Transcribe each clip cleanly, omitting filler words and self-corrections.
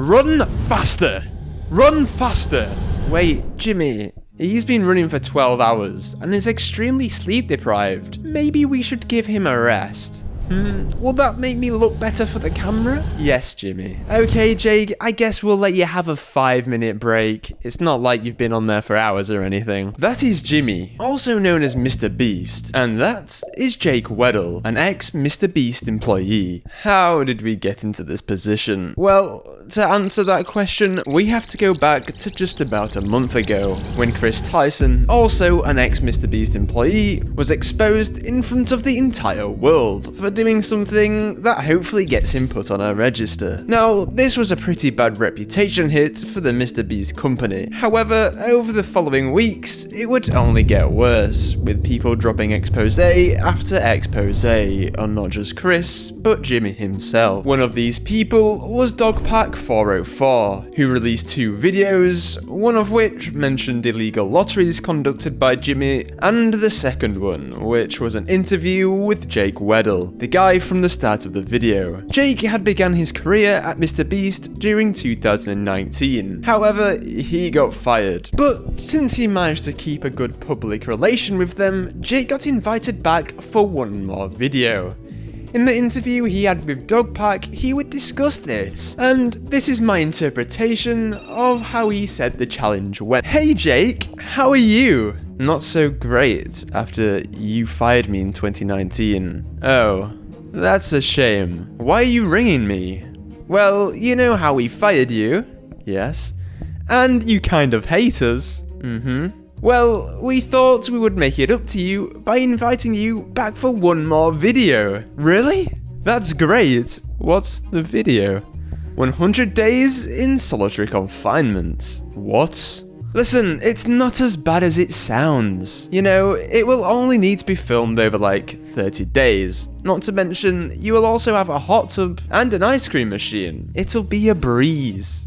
Run faster! Run faster! Wait, Jimmy, he's been running for 12 hours and is extremely sleep deprived. Maybe we should give him a rest. Will that make me look better for the camera? Yes, Jimmy. Okay, Jake, I guess we'll let you have a 5-minute break. It's not like you've been on there for hours or anything. That is Jimmy, also known as MrBeast. And that is Jake Weddle, an ex-MrBeast employee. How did we get into this position? Well, to answer that question, we have to go back to just about a month ago, when Chris Tyson, also an ex-MrBeast employee, was exposed in front of the entire world for doing something that hopefully gets him put on a register. Now, this was a pretty bad reputation hit for the MrBeast company. However, over the following weeks, it would only get worse, with people dropping expose after expose on not just Chris, but Jimmy himself. One of these people was Dogpack 404, who released 2 videos, one of which mentioned illegal lotteries conducted by Jimmy, and the second one, which was an interview with Jake Weddle, the guy from the start of the video. Jake had begun his career at MrBeast during 2019. However, he got fired. But since he managed to keep a good public relation with them, Jake got invited back for one more video. In the interview he had with Dogpack, he would discuss this, and this is my interpretation of how he said the challenge went. Hey Jake, how are you? Not so great after you fired me in 2019. Oh, that's a shame. Why are you ringing me? Well, you know how we fired you. Yes. And you kind of hate us. Well, we thought we would make it up to you by inviting you back for one more video. Really? That's great. What's the video? 100 days in solitary confinement. What? Listen, it's not as bad as it sounds. You know, it will only need to be filmed over like 30 days. Not to mention, you will also have a hot tub and an ice cream machine. It'll be a breeze.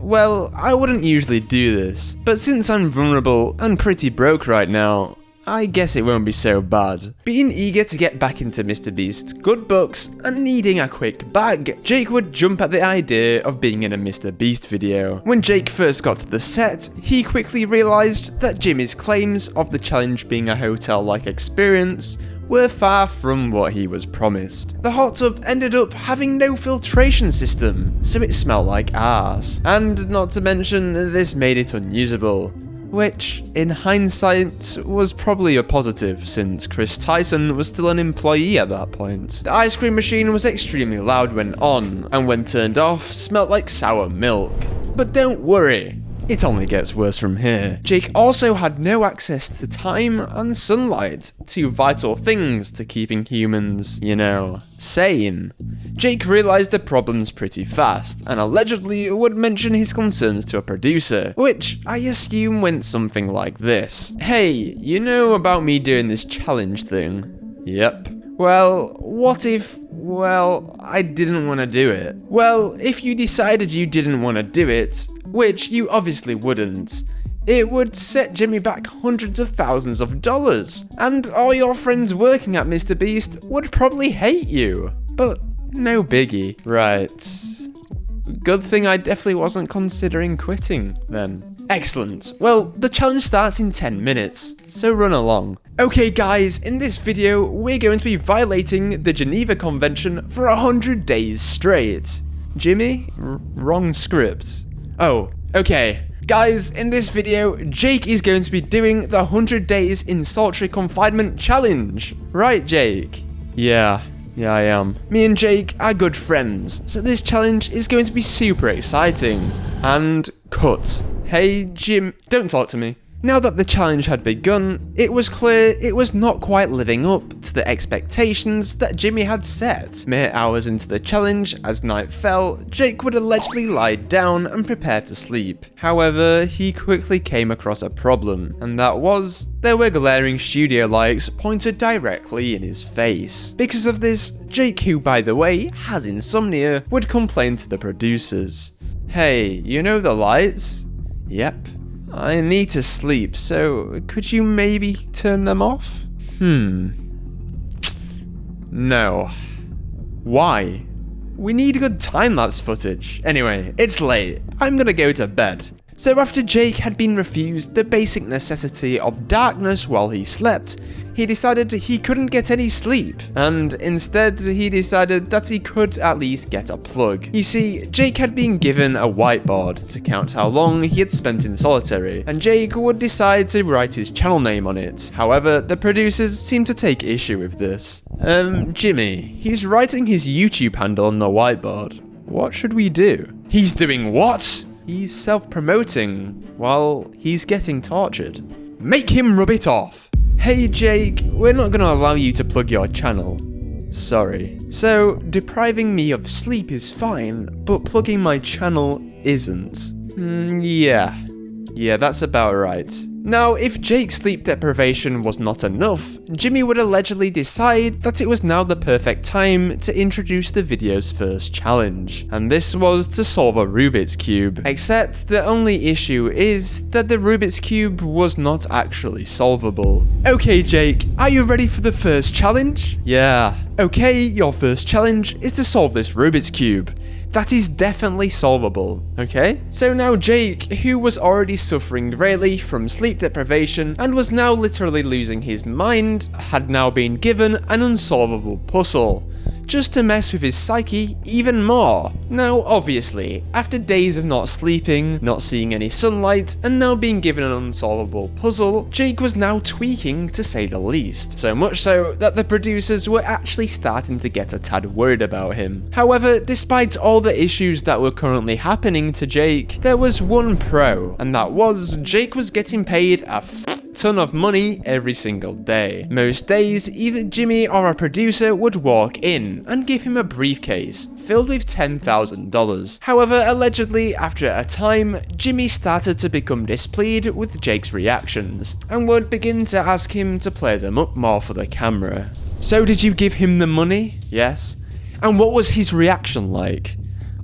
Well, I wouldn't usually do this, but since I'm vulnerable and pretty broke right now, I guess it won't be so bad. Being eager to get back into MrBeast's good books and needing a quick bag, Jake would jump at the idea of being in a MrBeast video. When Jake first got to the set, he quickly realised that Jimmy's claims of the challenge being a hotel-like experience were far from what he was promised. The hot tub ended up having no filtration system, so it smelled like arse. And not to mention, this made it unusable. Which, in hindsight, was probably a positive, since Chris Tyson was still an employee at that point. The ice cream machine was extremely loud when on, and when turned off, smelled like sour milk. But don't worry, it only gets worse from here. Jake also had no access to time and sunlight, 2 vital things to keeping humans, you know, sane. Jake realised the problems pretty fast, and allegedly would mention his concerns to a producer, which I assume went something like this. Hey, you know about me doing this challenge thing? Yep. Well, what if, well, I didn't want to do it? Well, if you decided you didn't want to do it, which you obviously wouldn't, it would set Jimmy back hundreds of thousands of dollars, and all your friends working at MrBeast would probably hate you. But no biggie. Right. Good thing I definitely wasn't considering quitting then. Excellent. Well, the challenge starts in 10 minutes, so run along. Okay guys, in this video, we're going to be violating the Geneva Convention for 100 days straight. Jimmy? Wrong script. Oh, okay. Guys, in this video, Jake is going to be doing the 100 days in solitary confinement challenge. Right, Jake? Yeah, I am. Me and Jake are good friends, so this challenge is going to be super exciting. And cut. Hey, Jim, don't talk to me. Now that the challenge had begun, it was clear it was not quite living up to the expectations that Jimmy had set. Mere hours into the challenge, as night fell, Jake would allegedly lie down and prepare to sleep. However, he quickly came across a problem, and that was, there were glaring studio lights pointed directly in his face. Because of this, Jake, who by the way has insomnia, would complain to the producers. Hey, you know the lights? Yep. I need to sleep, so could you maybe turn them off? No. Why? We need good time-lapse footage. Anyway, it's late. I'm gonna go to bed. So after Jake had been refused the basic necessity of darkness while he slept, he decided he couldn't get any sleep, and instead he decided that he could at least get a plug. You see, Jake had been given a whiteboard to count how long he had spent in solitary, and Jake would decide to write his channel name on it. However, the producers seemed to take issue with this. Jimmy, he's writing his YouTube handle on the whiteboard. What should we do? He's doing what? He's self-promoting while he's getting tortured. Make him rub it off. Hey Jake, we're not gonna allow you to plug your channel. Sorry. So, depriving me of sleep is fine, but plugging my channel isn't. Yeah, that's about right. Now, if Jake's sleep deprivation was not enough, Jimmy would allegedly decide that it was now the perfect time to introduce the video's first challenge, and this was to solve a Rubik's Cube. Except the only issue is that the Rubik's Cube was not actually solvable. Okay Jake, are you ready for the first challenge? Yeah. Okay, your first challenge is to solve this Rubik's Cube. That is definitely solvable, okay? So now Jake, who was already suffering greatly from sleep deprivation and was now literally losing his mind, had now been given an unsolvable puzzle, just to mess with his psyche even more. Now obviously, after days of not sleeping, not seeing any sunlight, and now being given an unsolvable puzzle, Jake was now tweaking to say the least. So much so that the producers were actually starting to get a tad worried about him. However, despite all the issues that were currently happening to Jake, there was one pro, and that was Jake was getting paid a ton of money every single day. Most days, either Jimmy or a producer would walk in and give him a briefcase filled with $10,000. However, allegedly, after a time, Jimmy started to become displeased with Jake's reactions and would begin to ask him to play them up more for the camera. So did you give him the money? Yes. And what was his reaction like?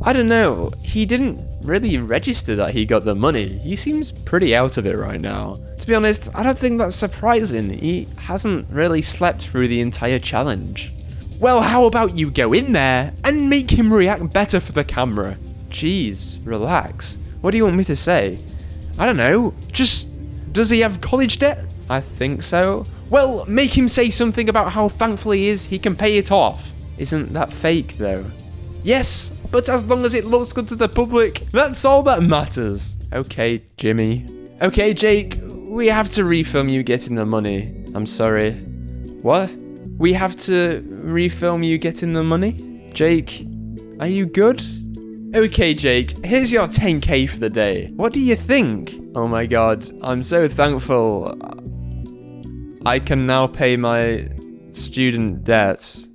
I don't know, he didn't really register that he got the money. He seems pretty out of it right now. To be honest, I don't think that's surprising. He hasn't really slept through the entire challenge. Well, how about you go in there and make him react better for the camera? Jeez, relax. What do you want me to say? I don't know, just, does he have college debt? I think so. Well, make him say something about how thankful he is he can pay it off. Isn't that fake though? Yes, but as long as it looks good to the public, that's all that matters. Okay, Jimmy. Okay, Jake, we have to refilm you getting the money. I'm sorry. What? We have to refilm you getting the money? Jake, are you good? Okay, Jake, here's your 10k for the day. What do you think? Oh my god, I'm so thankful. I can now pay my student debt.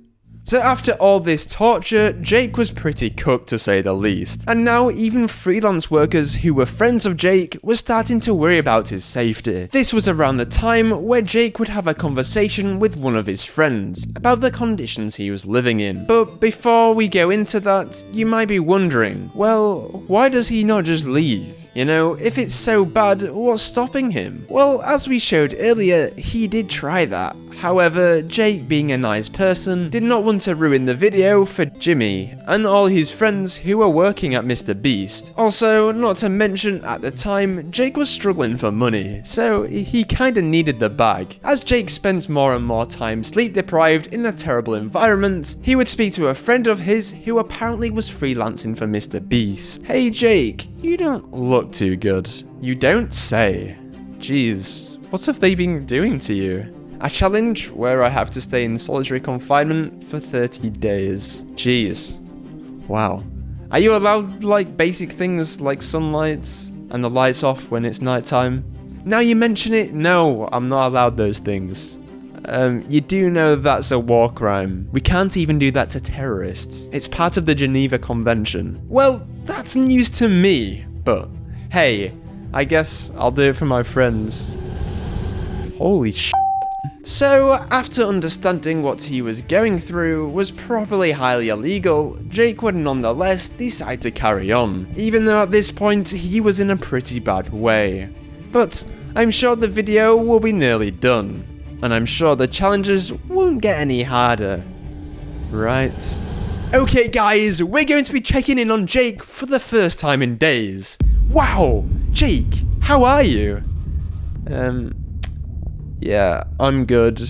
So after all this torture, Jake was pretty cooked to say the least. And now even freelance workers who were friends of Jake were starting to worry about his safety. This was around the time where Jake would have a conversation with one of his friends about the conditions he was living in. But before we go into that, you might be wondering, well, why does he not just leave? You know, if it's so bad, what's stopping him? Well, as we showed earlier, he did try that. However, Jake, being a nice person, did not want to ruin the video for Jimmy and all his friends who were working at MrBeast. Also, not to mention, at the time, Jake was struggling for money, so he kinda needed the bag. As Jake spent more and more time sleep deprived in a terrible environment, he would speak to a friend of his who apparently was freelancing for MrBeast. Hey Jake, you don't look too good. You don't say. Jeez, what have they been doing to you? A challenge where I have to stay in solitary confinement for 30 days. Jeez. Wow. Are you allowed, like, basic things like sunlight and the lights off when it's nighttime? Now you mention it, no, I'm not allowed those things. You do know that's a war crime. We can't even do that to terrorists. It's part of the Geneva Convention. Well, that's news to me, but hey, I guess I'll do it for my friends. Holy sh**. So, after understanding what he was going through was probably highly illegal, Jake would nonetheless decide to carry on, even though at this point he was in a pretty bad way. But I'm sure the video will be nearly done, and I'm sure the challenges won't get any harder. Right? Okay guys, we're going to be checking in on Jake for the first time in days. Wow, Jake, how are you? Yeah, I'm good.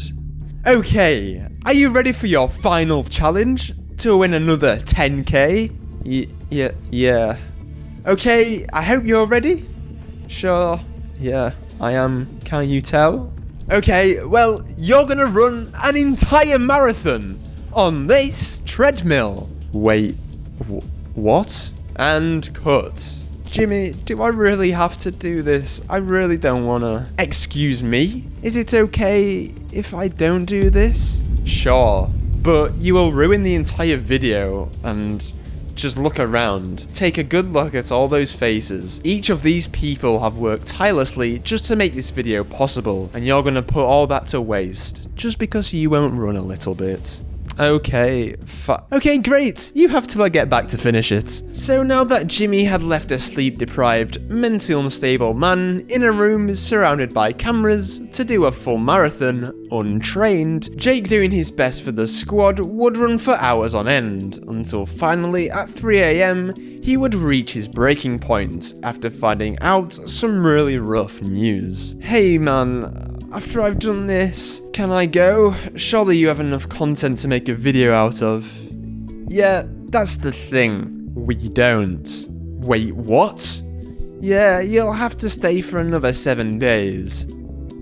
Okay, are you ready for your final challenge? To win another 10k? Yeah. Okay, I hope you're ready. Sure, yeah, I am. Can't you tell? Okay, well, you're gonna run an entire marathon on this treadmill. Wait, what? And cut. Jimmy, do I really have to do this? I really don't wanna. Excuse me? Is it okay if I don't do this? Sure, but you will ruin the entire video and just look around. Take a good look at all those faces. Each of these people have worked tirelessly just to make this video possible, and you're gonna put all that to waste just because you won't run a little bit. Okay, okay, great. You have till I get back to finish it. So now that Jimmy had left a sleep-deprived, mentally unstable man in a room surrounded by cameras to do a full marathon, untrained, Jake, doing his best for the squad, would run for hours on end, until finally at 3 AM, he would reach his breaking point after finding out some really rough news. Hey man, after I've done this, can I go? Surely you have enough content to make a video out of. Yeah, that's the thing. We don't. Wait, what? Yeah, you'll have to stay for another 7 days.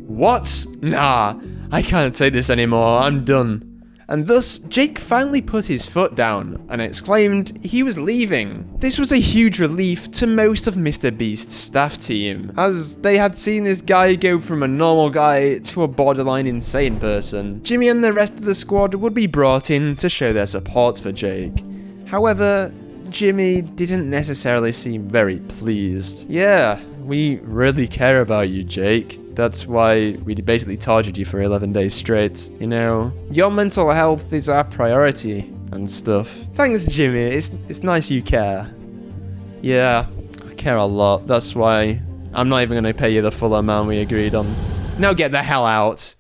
What? Nah, I can't take this anymore, I'm done. And thus, Jake finally put his foot down and exclaimed he was leaving. This was a huge relief to most of MrBeast's staff team, as they had seen this guy go from a normal guy to a borderline insane person. Jimmy and the rest of the squad would be brought in to show their support for Jake. However, Jimmy didn't necessarily seem very pleased. Yeah, we really care about you, Jake. That's why we basically tortured you for 11 days straight. You know, your mental health is our priority and stuff. Thanks, Jimmy. It's nice you care. Yeah, I care a lot. That's why I'm not even going to pay you the full amount we agreed on. Now get the hell out.